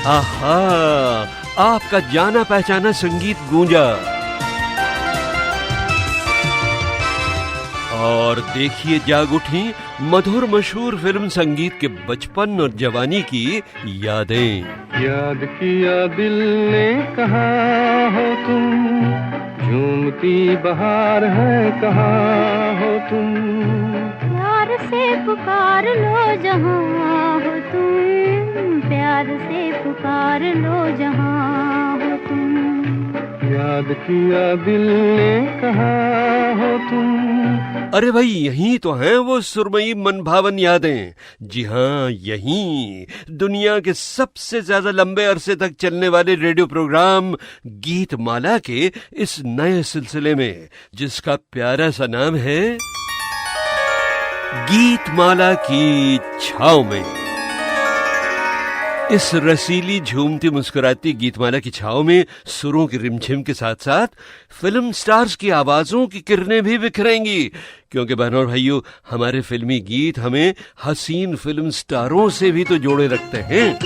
आहा, आपका जाना पहचाना संगीत गूंजा। और देखिए जाग उठी मधुर मशहूर फिल्म संगीत के बचपन और जवानी की यादें। याद किया दिल ने कहाँ हो तुम, झूमती बहार है कहाँ हो तुम, प्यार से पुकार लो जहाँ हो तुम, प्यार से पुकार लो जहाँ हो तुम। याद किया दिल ने कहाँ हो तुम। अरे भाई यही तो हैं वो सुरमई मनभावन यादें। जी हाँ, यही दुनिया के सबसे ज्यादा लंबे अरसे तक चलने वाले रेडियो प्रोग्राम गीत माला के इस नए सिलसिले में, जिसका प्यारा सा नाम है गीत माला की छाव में। इस रसीली झूमती मुस्कुराती गीतमाला की छाव में सुरों की रिमझिम के साथ साथ फिल्म स्टार्स की आवाजों की किरणें भी बिखरेंगी, क्योंकि बहनों और भाइयों, हमारे फिल्मी गीत हमें हसीन फिल्म स्टारों से भी तो जोड़े रखते हैं।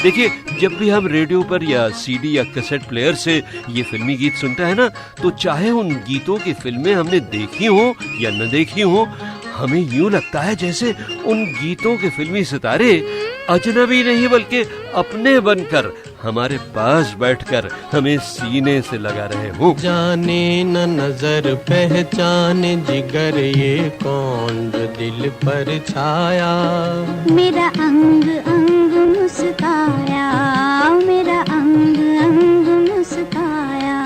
देखिए, जब भी हम रेडियो पर या सीडी या कैसेट प्लेयर से ये फिल्मी गीत सुनते हैं ना, तो चाहे उन गीतों की फिल्में हमने देखी हो या न देखी हो, हमें यूं लगता है जैसे उन गीतों के फिल्मी सितारे अजनबी नहीं बल्कि अपने बनकर हमारे पास बैठकर हमें सीने से लगा रहे हो। जाने न नजर पहचाने जिगर ये कौन जो दिल पर छाया, मेरा अंग अंग मुस्काया, मेरा अंग अंग मुस्काया।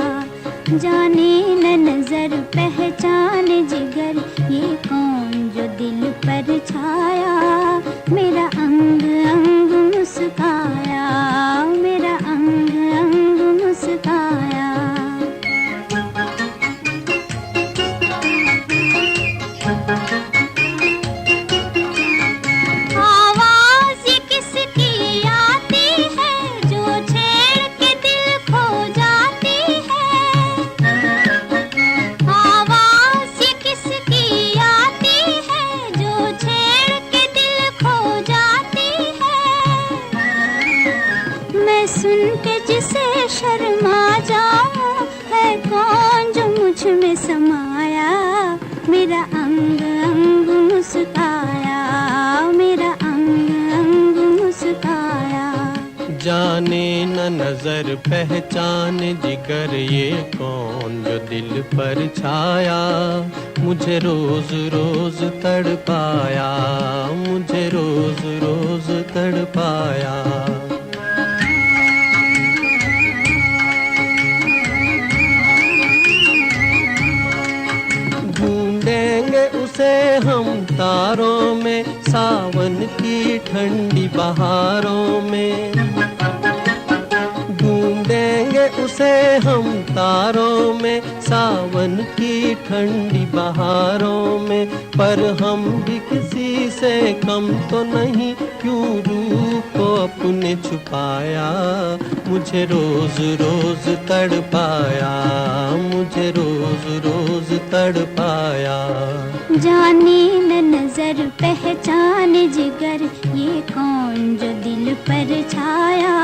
जाने न नजर पहचाने जिगर ये कौन जो दिल पर छाया, मेरा अंग अंग मुस्काया, मेरा अंग अंग मुस्काया। आवाज़ ये किसकी आती है जो छेड़ के दिल खो जाती है, आवाज़ ये किसकी आती है जो छेड़ के दिल खो जाती है। मैं सुन के जिसे शर्मा जाऊं, है कौन जो मुझ में समाया, मेरा अंग अंग मुस्काया, मेरा अंग अंग मुस्काया। जाने न नजर पहचाने जिगर ये कौन जो दिल पर छाया, मुझे रोज रोज तड़पाया, मुझे रोज रोज तड़पाया। ढूंढेंगे उसे हम तारों में, सावन की ठंडी बहारों में, ढूंढेंगे उसे हम तारों में, सावन की ठंडी बहारों में। पर हम भी किसी से कम तो नहीं, क्यों रूप को अपने छुपाया, मुझे रोज रोज तड़पाया, मुझे रोज रोज तड़पाया। जाने न नजर पहचाने जिगर ये कौन जो दिल पर छाया,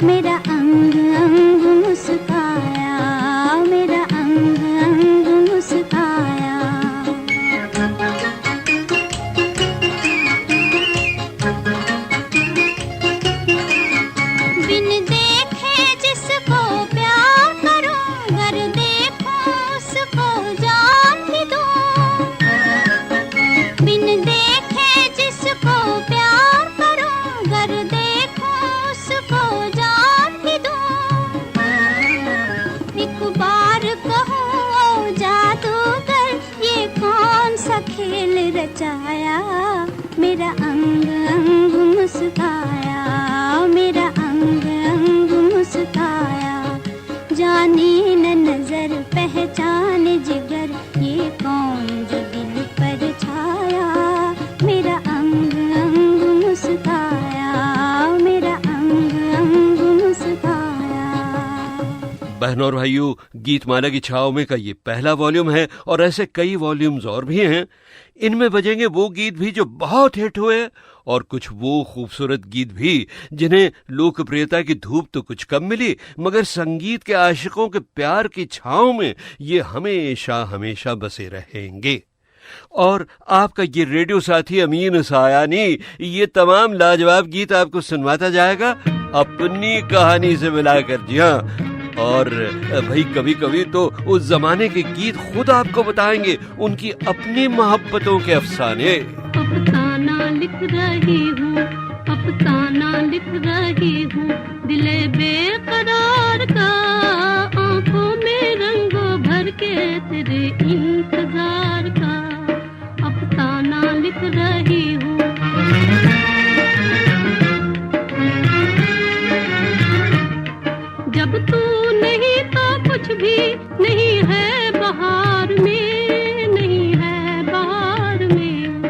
मेरा अंग अंग मुस्काया, मेरा अंग अंग मुस्काया। बिन देखे जिसको प्यार करूं, गर देखूं उसको जान भी दूं, बिन देखे जिसको प्यार करूं, गर देखूं उसको जान भी दूं। एक बार कहूं ओ जादूगर, ये कौन सा खेल रचाया, मेरा अंग अंग मुस्काया, मेरा अंग अंग मुस्काया। जाने न नजर पहचाने जिगर ये कौन जो दिल पर छाया, मेरा अंग अंग मुस्काया, मेरा अंग अंग मुस्काया। बहनों और भाइयों, गीतमाला की छाव में का ये पहला वॉल्यूम है और ऐसे कई वॉल्यूम्स और भी हैं। इनमें बजेंगे वो गीत भी जो बहुत हिट हुए और कुछ वो खूबसूरत गीत भी जिन्हें लोकप्रियता की धूप तो कुछ कम मिली, मगर संगीत के आशिकों के प्यार की छांव में ये हमेशा हमेशा बसे रहेंगे। और आपका ये रेडियो साथी अमीन सायानी ये तमाम लाजवाब गीत आपको सुनवाता जाएगा अपनी कहानी से मिलाकर। जी हाँ, और भाई कभी कभी तो उस जमाने के गीत खुद आपको बताएंगे उनकी अपनी मोहब्बतों के अफसाने। अफसाना लिख रही हूँ, अफसाना लिख रही हूँ, दिले बेकरार का, आंखों में रंगों भर के तेरे इंतजार का, अफसाना लिख रही हूँ। जब तू नहीं तो कुछ भी नहीं है बहार में, नहीं है बहार में।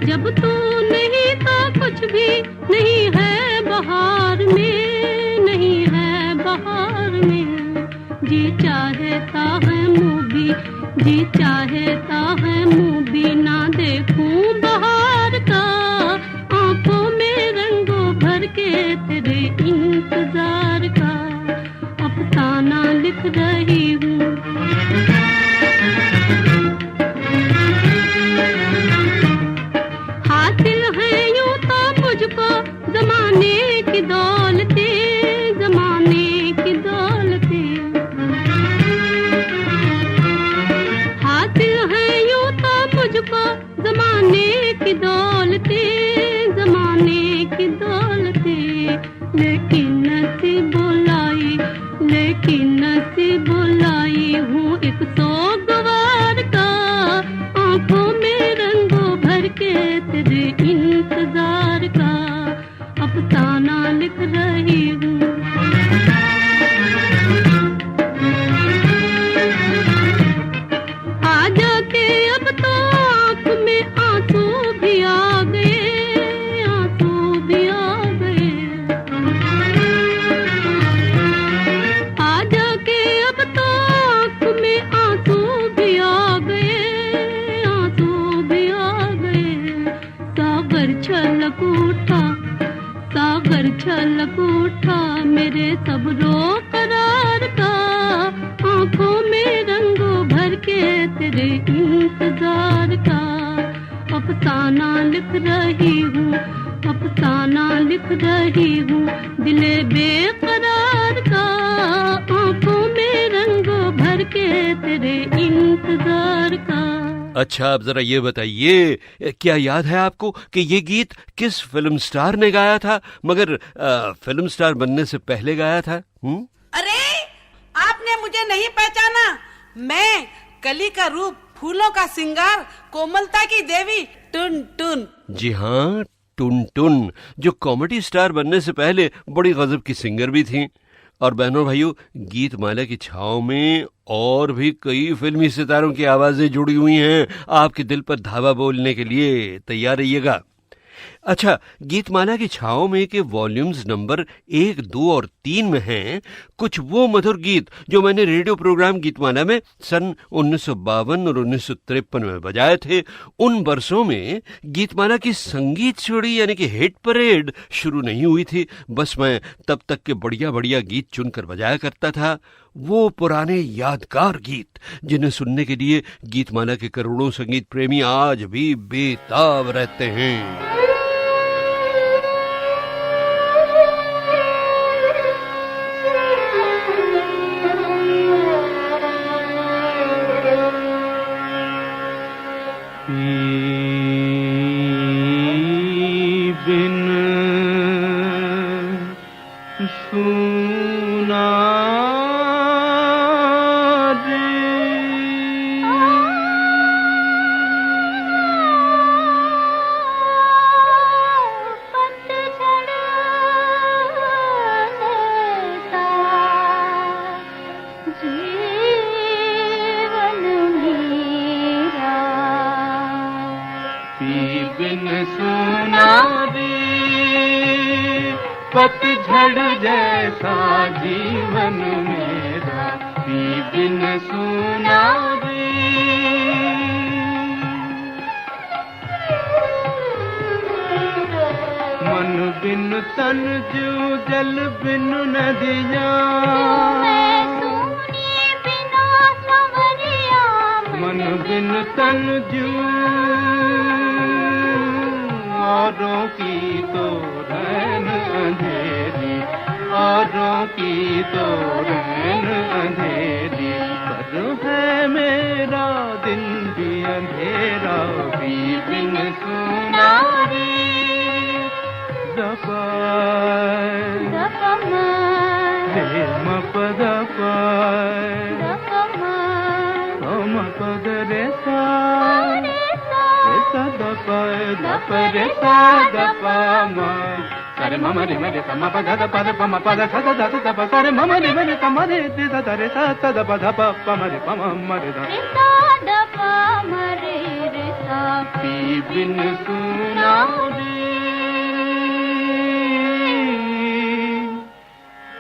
जब तू नहीं तो कुछ भी नहीं है बहार में, नहीं है बहार में। जी चाहता है मुँह भी, जी चाहता है मुँह भी ना देखूं बहार का, आंखों में रंगों भर के तेरे इंतजार का, अफसाना लिख रही हूँ। हासिल है यूं तो मुझको जमाने की दौलतें, जमाने की दौलतें। हासिल है यूं तो मुझको जमाने की दौलतें, जमाने की दौलतें। लेकिन नसीब बुलाई, लेकिन नसीब बुलाई हूँ एक सोगवार का, आंखों में रंगों भर के तेरे इंतजार का, अफसाना लिख रही हूँ। आज के अब तो आँख में आंसू भी आ गए, आंसू भी आ गए। आज के अब तो आँख में आंसू भी आ गए, आंसू भी आ गए। सागर छलक उठा, सागर छलक उठा मेरे सब रो करार का, आंखों में रंगों भर के तेरे इंतजार का, अफसाना लिख रही हूँ, अफसाना लिख रही हूँ, दिले बेकरार का, आंखों में रंगों भर के तेरे इंतजार का। अच्छा, आप जरा ये बताइए, क्या याद है आपको कि ये गीत किस फिल्म स्टार ने गाया था, मगर फिल्म स्टार बनने से पहले गाया था? अरे आपने मुझे नहीं पहचाना, मैं कली का रूप, फूलों का सिंगार, कोमलता की देवी टुन टुन। जी हाँ, टुन टुन, जो कॉमेडी स्टार बनने से पहले बड़ी गजब की सिंगर भी थी। और बहनों भाइयों, गीतमाला की छाव में और भी कई फिल्मी सितारों की आवाजें जुड़ी हुई हैं आपके दिल पर धावा बोलने के लिए। तैयार रहिएगा। अच्छा, गीतमाला की छाव में के वॉल्यूम्स नंबर 1, 2 और 3 में हैं कुछ वो मधुर गीत जो मैंने रेडियो प्रोग्राम गीतमाला में सन 1952 और 1953 में बजाए थे। उन बरसों में गीतमाला की संगीत सीढ़ी यानी कि हिट परेड शुरू नहीं हुई थी। बस मैं तब तक के बढ़िया बढ़िया गीत चुनकर बजाया करता था, वो पुराने यादगार गीत जिन्हें सुनने के लिए गीतमाला के करोड़ों संगीत प्रेमी आज भी बेताब रहते हैं। बिन सुना पतझड़ जैसा जीवन मेरा, पी बिन सुना रे। बिन तन जीव जल बिन नदियाँ मन बिन तन जीव औरों की तो रैन अंधेरी औरों की तो रैन अंधेरी पर है मेरा दिल भी अंधेरा भी बिन सुनारी म पद म पद रे सा द प रे सा द प म सरे मम रे मरे स म प ध प द प म प द स द द द प सरे मम रे मरे स म रे द द रे सा स द प ध प प म रे प म म रे द रे सा द प म रे रे सा पी बिन सुनारी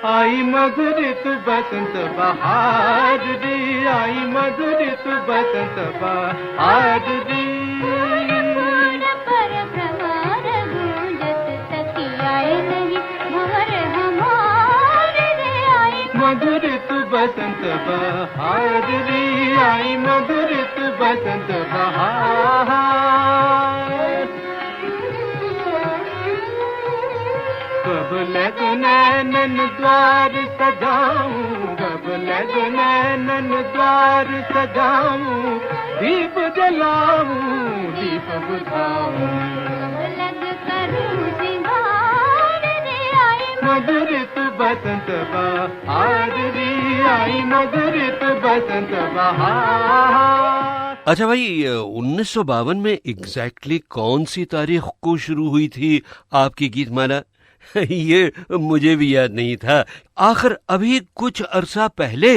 आई मधुरित बसंत बहार दी आई मधुरित बसंत बहार दी पर भ्रमर गूंजत तकियाए नहीं भंवर हमारे रे आई मधुरित बसंत बहार दी आई मधुरित बसंत बहार कब लग नैनन द्वार सजाऊं कब लग नैनन द्वार सजाऊं दीप जलाऊं दीप बुझाऊं कब लग करूं सिंगार रे आई मधुरित बसंत बहार रे आई मधुरित बसंत बहार। अच्छा भाई, 1952 में एग्जैक्टली कौन सी तारीख को शुरू हुई थी आपकी गीतमाला? ये मुझे भी याद नहीं था। आखिर अभी कुछ अरसा पहले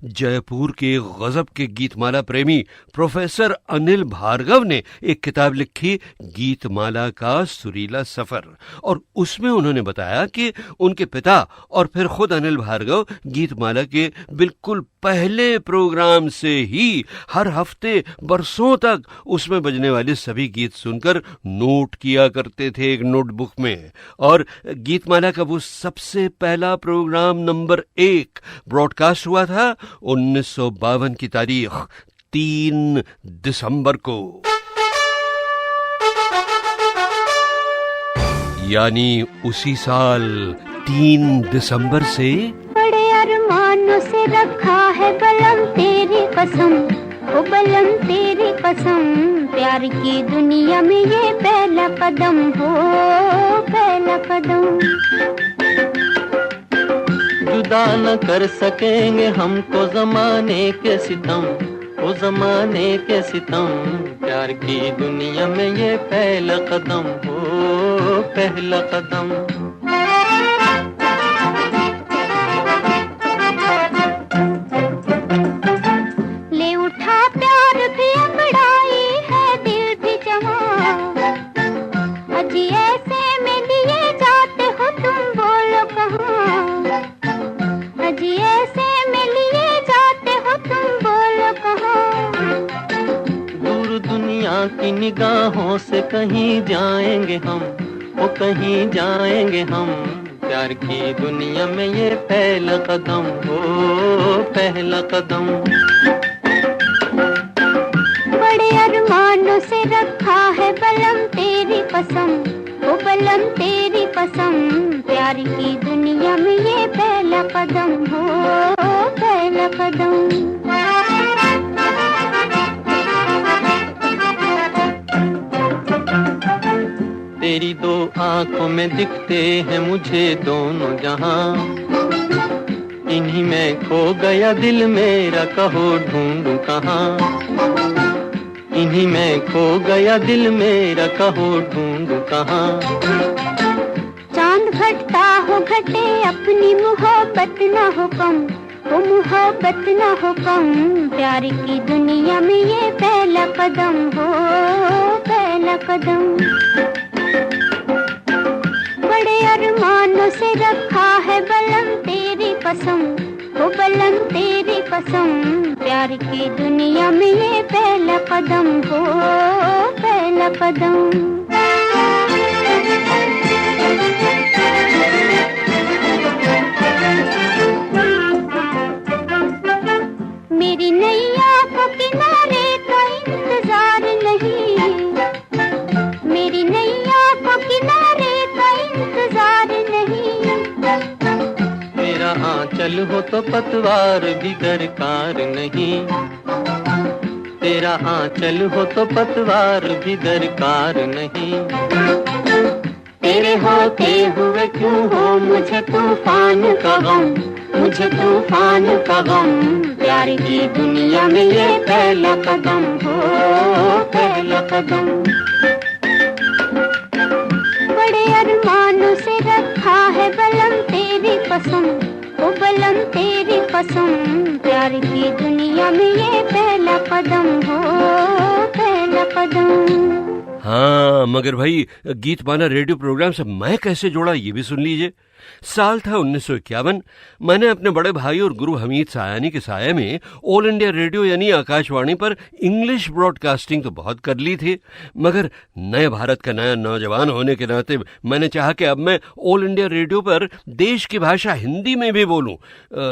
जयपुर के गजब के गीतमाला प्रेमी प्रोफेसर अनिल भार्गव ने एक किताब लिखी, गीतमाला का सुरीला सफर, और उसमें उन्होंने बताया कि उनके पिता और फिर खुद अनिल भार्गव गीतमाला के बिल्कुल पहले प्रोग्राम से ही हर हफ्ते बरसों तक उसमें बजने वाले सभी गीत सुनकर नोट किया करते थे एक नोटबुक में। और गीतमाला का वो सबसे पहला प्रोग्राम नंबर 1 ब्रॉडकास्ट हुआ था 1952 की तारीख 3 दिसंबर को, यानी उसी साल 3 दिसंबर से बड़े अरमानों से रखा है बलम तेरी कसम, ओ बलम तेरी कसम, प्यार की दुनिया में ये पहला कदम हो, पहला कदम। जुदा न कर सकेंगे हमको जमाने के सितम, ओ जमाने के सितम, प्यार की दुनिया में ये पहला कदम हो, पहला कदम। ले उठा प्यार भी अंगड़ाई है दिल भी जमा, अजी ऐसे में लिए जाते हो तुम बोलो कहाँ, अजी ऐसे में लिए जाते हो तुम बोलो कहाँ। दूर दुनिया की निगाहों से कहीं जाएंगे हम, वो कहीं जाएंगे हम, प्यार की दुनिया में ये पहला कदम हो, पहला कदम। बड़े अरमानों से रखा है बलम तेरी कसम, ओ बलम तेरी कसम, प्यार की दुनिया में ये पहला कदम हो, पहला कदम। तेरी दो आंखों में दिखते हैं मुझे दोनों जहां, इन्हीं में खो गया दिल मेरा, कहो ढूंढूं कहाँ, इन्हीं में खो गया दिल मेरा, कहो ढूंढूं कहाँ। चांद घटता हो घटे अपनी मोहब्बत ना हो कम, वो मोहब्बत ना हो कम, प्यार की दुनिया में ये पहला कदम हो, पहला कदम। बड़े अरमानों से रखा है बलम तेरी कसम, वो बलम तेरी कसम, प्यार की दुनिया में ये पहला कदम हो, पहला कदम। आंचल हो तो पतवार भी दरकार नहीं, तेरा आंचल हो तो पतवार भी दरकार नहीं। तेरे होते हुए क्यों हो मुझे तूफान का गम, मुझे तूफान का गम, प्यार की दुनिया में ये पहला कदम हो, पहला कदम। बड़े अरमानों से रखा है बलम तेरी कसम, ओ बलम तेरी कसम, प्यार की दुनिया में ये पहला कदम हो, पहला कदम। हाँ, मगर भाई गीतमाला रेडियो प्रोग्राम से मैं कैसे जोड़ा ये भी सुन लीजिए। साल था 1951। मैंने अपने बड़े भाई और गुरु हमीद सायानी के साये में ऑल इंडिया रेडियो यानी आकाशवाणी पर इंग्लिश ब्रॉडकास्टिंग तो बहुत कर ली थी, मगर नए भारत का नया नौजवान होने के नाते मैंने चाहा कि अब मैं ऑल इंडिया रेडियो पर देश की भाषा हिंदी में भी बोलूं,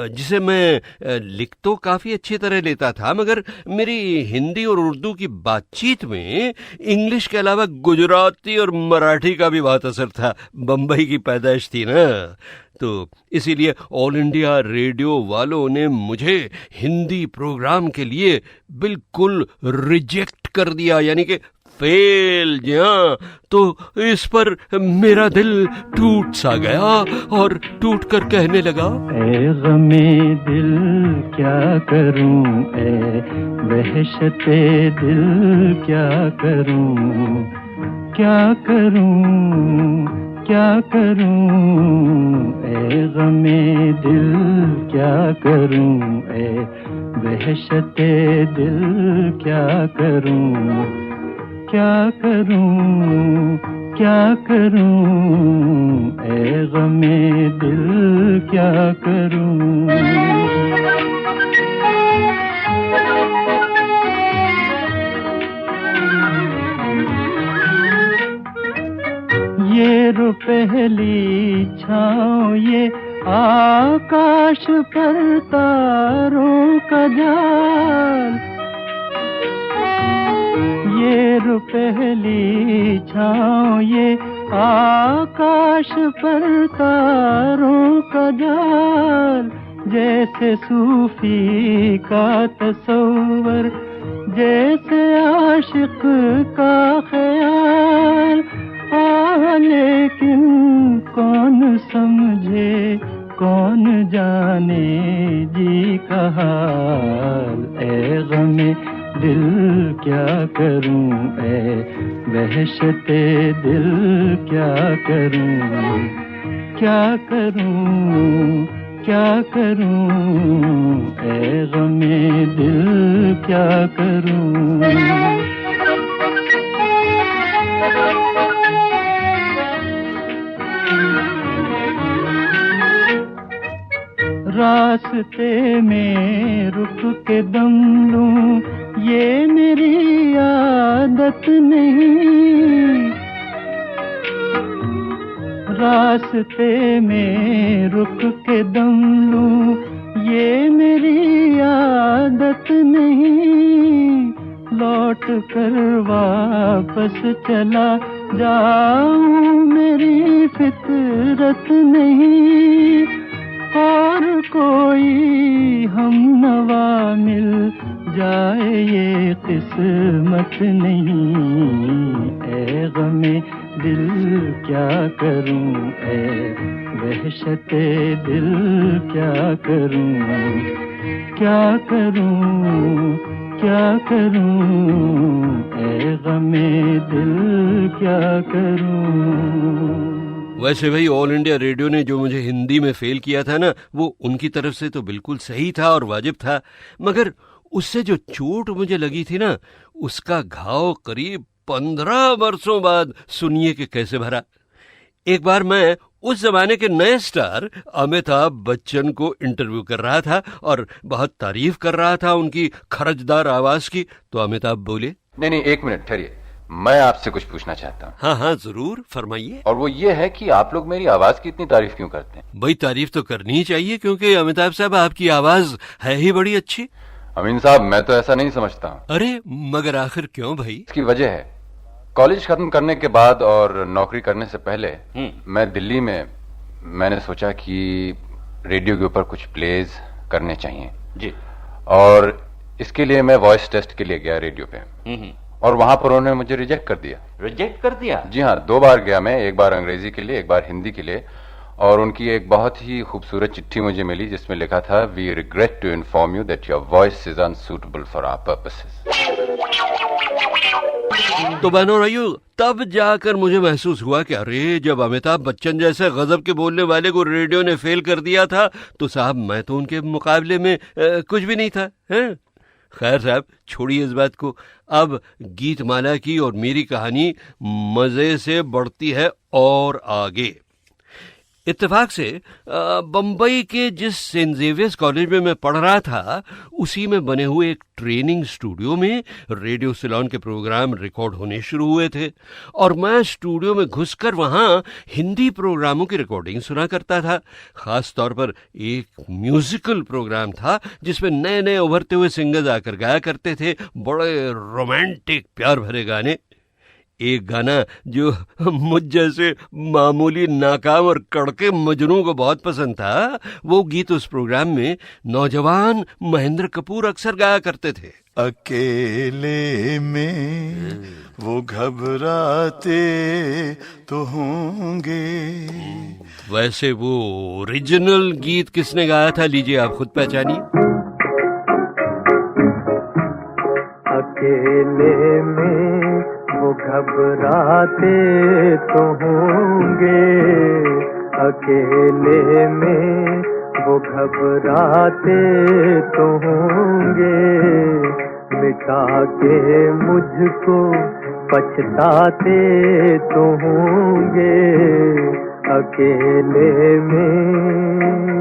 जिसे मैं लिख तो काफी अच्छी तरह लेता था, मगर मेरी हिंदी और उर्दू की बातचीत में इंग्लिश के अलावा गुजराती और मराठी का भी बहुत असर था। बम्बई की पैदाइश थी ना, तो इसीलिए ऑल इंडिया रेडियो वालों ने मुझे हिंदी प्रोग्राम के लिए बिल्कुल रिजेक्ट कर दिया, यानी कि फेल। जहाँ तो इस पर मेरा दिल टूट सा गया और टूट कर कहने लगा, ए गमे दिल क्या करूं, ए वहशते दिल क्या करूं, क्या करूं, क्या करूं, ए गमे दिल क्या करूं, ए वहशते दिल क्या करूं, क्या करूं, क्या करूं, ए गमे दिल क्या करूं। ये रो पहली छाँव ये आकाश पर तारों का जाल, ये रो पहली छाँव ये आकाश पर तारों का जाल, जैसे सूफी का तसव्वुर, जैसे आशिक का ख्याल। लेकिन कौन समझे कौन जाने जी का हाल, ए गमे दिल क्या करूं, ए वहशते दिल क्या करूं, क्या करूं, क्या करूं, ए गमे दिल क्या करूं। रास्ते में रुक के दम लूं ये मेरी आदत नहीं, रास्ते में रुक के दम लूं ये मेरी आदत नहीं, लौट कर वापस चला जाऊं मेरी फितरत नहीं, और कोई हम नवा मिल जाए ये किस्मत नहीं, ए गमे दिल क्या करूं, ए वहशते दिल क्या करूं, क्या करूं, क्या करूं, ए गमे दिल क्या करूं। वैसे भाई ऑल इंडिया रेडियो ने जो मुझे हिंदी में फेल किया था ना, वो उनकी तरफ से तो बिल्कुल सही था और वाजिब था, मगर उससे जो चोट मुझे लगी थी ना, उसका घाव करीब 15 वर्षों बाद सुनिए कि कैसे भरा। एक बार मैं उस जमाने के नए स्टार अमिताभ बच्चन को इंटरव्यू कर रहा था और बहुत तारीफ कर रहा था उनकी खरजदार आवाज की, तो अमिताभ बोले, नहीं एक मिनट ठहरिए, मैं आपसे कुछ पूछना चाहता हूँ। हाँ हाँ जरूर फरमाइए। और वो ये है कि आप लोग मेरी आवाज की इतनी तारीफ क्यों करते हैं? भाई तारीफ तो करनी ही चाहिए, क्योंकि अमिताभ साहब आपकी आवाज है ही बड़ी अच्छी। अमीन साहब मैं तो ऐसा नहीं समझता हूँ। अरे मगर आखिर क्यों भाई? इसकी वजह है, कॉलेज खत्म करने के बाद और नौकरी करने से पहले मैं दिल्ली में मैंने सोचा कि रेडियो के ऊपर कुछ प्लेज करने चाहिए जी। और इसके लिए मैं वॉइस टेस्ट के लिए गया रेडियो पे, और वहां पर उन्होंने मुझे रिजेक्ट कर दिया। रिजेक्ट कर दिया? जी हाँ, 2 बार गया मैं, एक बार अंग्रेजी के लिए, एक बार हिंदी के लिए, और उनकी एक बहुत ही खूबसूरत चिट्ठी मुझे मिली जिसमें लिखा था, we regret to inform you that your voice is unsuitable for our purposes. तो बहनों भाइयों, तब जाकर मुझे महसूस हुआ कि अरे, जब अमिताभ बच्चन जैसे गजब के बोलने वाले को रेडियो ने फेल कर दिया था, तो साहब मैं तो उनके मुकाबले में कुछ भी नहीं था, हैं? खैर साहब, छोड़िए इस बात को। अब गीतमाला की और मेरी कहानी मजे से बढ़ती है और आगे। इत्तेफाक से बम्बई के जिस सेंट जेवियर्स कॉलेज में मैं पढ़ रहा था, उसी में बने हुए एक ट्रेनिंग स्टूडियो में रेडियो सिलोन के प्रोग्राम रिकॉर्ड होने शुरू हुए थे, और मैं स्टूडियो में घुसकर वहां हिंदी प्रोग्रामों की रिकॉर्डिंग सुना करता था। खास तौर पर एक म्यूजिकल प्रोग्राम था जिसमें नए नए उभरते हुए सिंगर्स आकर गाया करते थे, बड़े रोमांटिक प्यार भरे गाने। एक गाना जो मुझ जैसे मामूली नाकाम और कड़के मजनू को बहुत पसंद था, वो गीत उस प्रोग्राम में नौजवान महेंद्र कपूर अक्सर गाया करते थे। अकेले में वो घबराते तो होंगे। वैसे वो ओरिजिनल गीत किसने गाया था, लीजिए आप खुद पहचानिए। अकेले में वो घबराते तो होंगे, अकेले में वो घबराते तो होंगे, मिटा के मुझको पछताते तो होंगे, अकेले में।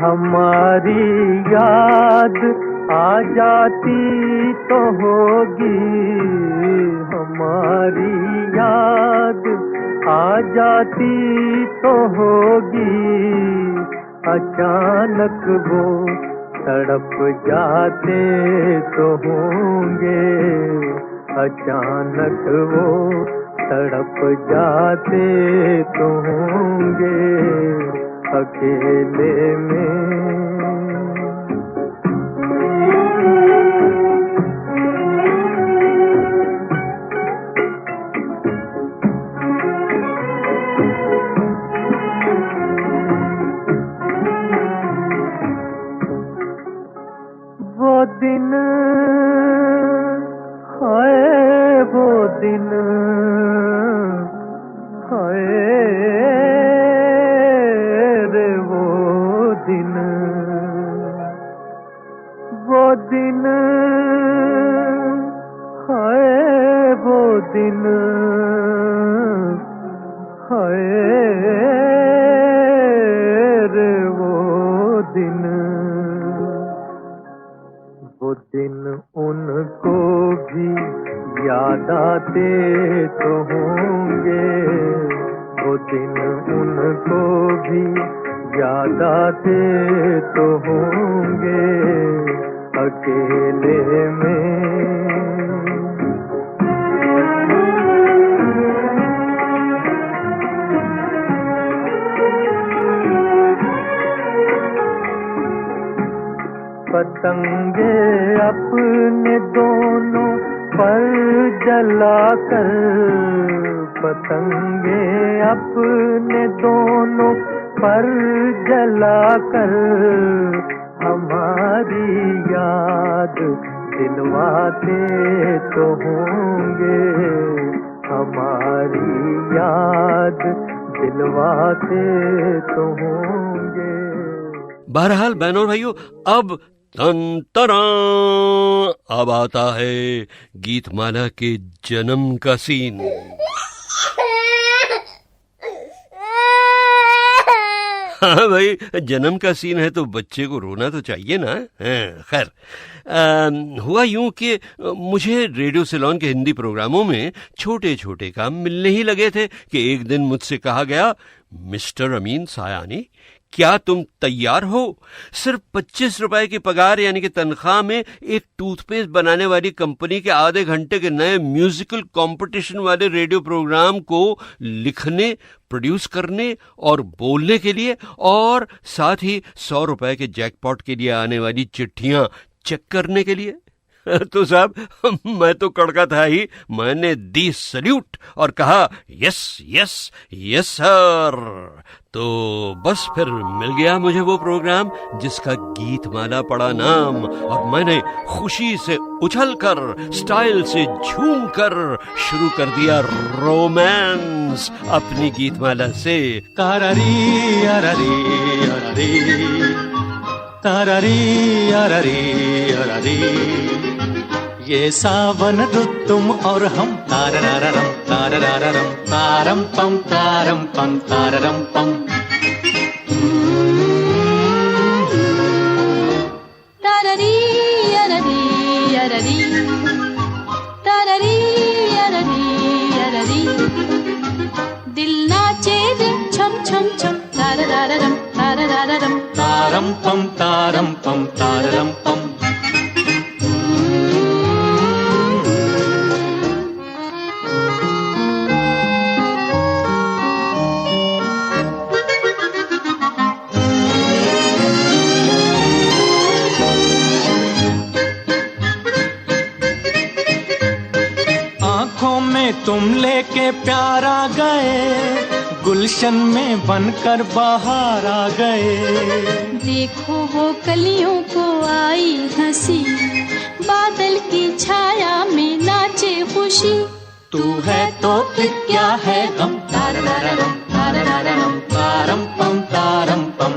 हमारी याद आ जाती तो होगी, हमारी याद आ जाती तो होगी, अचानक वो तड़प जाते तो होंगे, अचानक वो तड़प जाते तो होंगे, अकेले में। वो दिन है, वो दिन है, वो दिन है, वो दिन है रे, वो दिन, वो दिन उनको भी याद आते तो होंगे, वो दिन उनको भी याद आते तो होंगे, अकेले में। पतंगे अपने दोनों पर जलाकर, पतंगे अपने दोनों पर जलाकर, हमारी याद दिलवाते तो होंगे, हमारी याद दिलवाते तो होंगे। बहरहाल बहनों और भाइयों, अब तंतरा अब आता है गीतमाला के जन्म का सीन। हाँ भाई, जन्म का सीन है तो बच्चे को रोना तो चाहिए ना। खैर, हुआ यूं कि मुझे रेडियो सिलोन के हिंदी प्रोग्रामों में छोटे छोटे काम मिलने ही लगे थे कि एक दिन मुझसे कहा गया, मिस्टर अमीन सायानी, क्या तुम तैयार हो? सिर्फ 25 रुपए की पगार यानी कि तनख्वाह में एक टूथपेस्ट बनाने वाली कंपनी के आधे घंटे के नए म्यूजिकल कंपटीशन वाले रेडियो प्रोग्राम को लिखने, प्रोड्यूस करने और बोलने के लिए, और साथ ही 100 रुपए के जैकपॉट के लिए आने वाली चिट्ठियां चेक करने के लिए। तो साहब, मैं तो कड़का था ही। मैंने दी सल्यूट और कहा, यस यस यस सर। तो बस फिर मिल गया मुझे वो प्रोग्राम जिसका गीतमाला पड़ा नाम, और मैंने खुशी से उछलकर, स्टाइल से झूमकर शुरू कर दिया रोमांस अपनी गीतमाला से। तारारी अरारी अरारी, तारारी अरारी अरारी, ये सावन रुत तुम और हम, तारारारम तारारारम तारम पम तारम पम। तारारी अरारी अरारी, तारारी अरारी अरारी, दिल नाचे रिम छम छम छम, तारारारम तारारारम तारम पम तारम पम। तुम लेके प्यार आ गए, गुलशन में बनकर बाहर आ गए। देखो वो कलियों को आई हंसी, बादल की छाया में नाचे खुशी। तू है तो फिर क्या है गम, तारारारम तारारारम तारम पम तारम पम।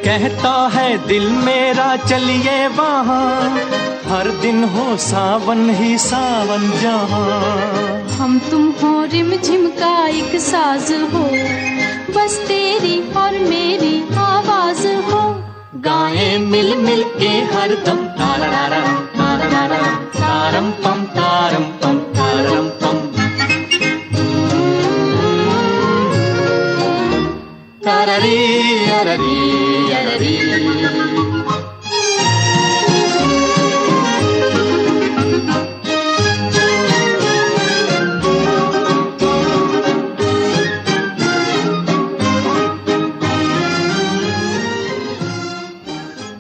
कहता है दिल मेरा चलिए वहाँ, हर दिन हो सावन ही सावन जहाँ। हम तुम हो रिम झिम का एक साज हो, बस तेरी और मेरी आवाज हो। गाएं मिल मिल के हर दम, तारारारम तारारारम तारम पम तारम पम। तारारी अरारी अरारी,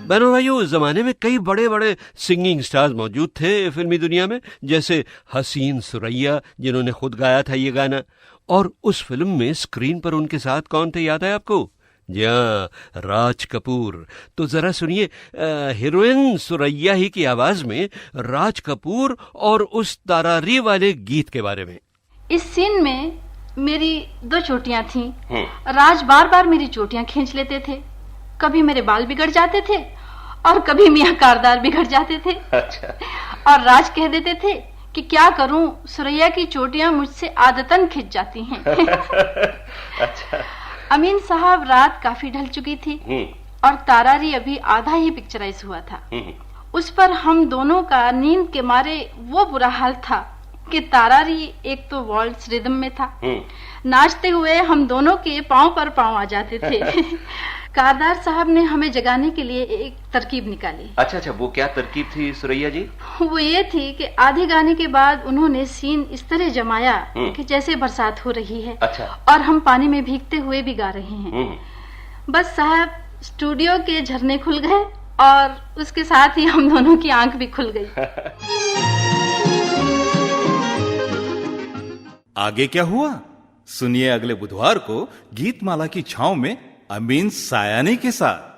बहनों भाइयों, उस जमाने में कई बड़े बड़े सिंगिंग स्टार्स मौजूद थे फिल्मी दुनिया में, जैसे हसीन सुरैया जिन्होंने खुद गाया था ये गाना। और उस फिल्म में स्क्रीन पर उनके साथ कौन थे, याद है आपको? जी हाँ, राज कपूर। तो जरा सुनिए हीरोइन सुरैया ही की आवाज में राज कपूर और उस तारारी वाले गीत के बारे में। इस सीन में मेरी 2 चोटियां थीं। राज बार बार मेरी चोटियां खींच लेते थे। कभी मेरे बाल बिगड़ जाते थे और कभी मियां कारदार बिगड़ जाते थे। अच्छा। और राज कह देते थे कि क्या करूं, सुरैया की चोटियां मुझसे आदतन खिंच जाती हैं। अच्छा। अमीन साहब, रात काफी ढल चुकी थी और तारारी अभी आधा ही पिक्चराइज हुआ था। उस पर हम दोनों का नींद के मारे वो बुरा हाल था कि तारारी एक तो वॉल्स रिदम में था, नाचते हुए हम दोनों के पांव पर पांव आ जाते थे। कारदार साहब ने हमें जगाने के लिए एक तरकीब निकाली। अच्छा, वो क्या तरकीब थी सुरैया जी? वो ये थी कि आधे गाने के बाद उन्होंने सीन इस तरह जमाया कि जैसे बरसात हो रही है। अच्छा। और हम पानी में भीगते हुए भी गा रहे हैं। बस साहब, स्टूडियो के झरने खुल गए और उसके साथ ही हम दोनों की आंख भी खुल गई। आगे क्या हुआ सुनिए अगले बुधवार को गीतमाला की छांव में अमीन सायानी के साथ।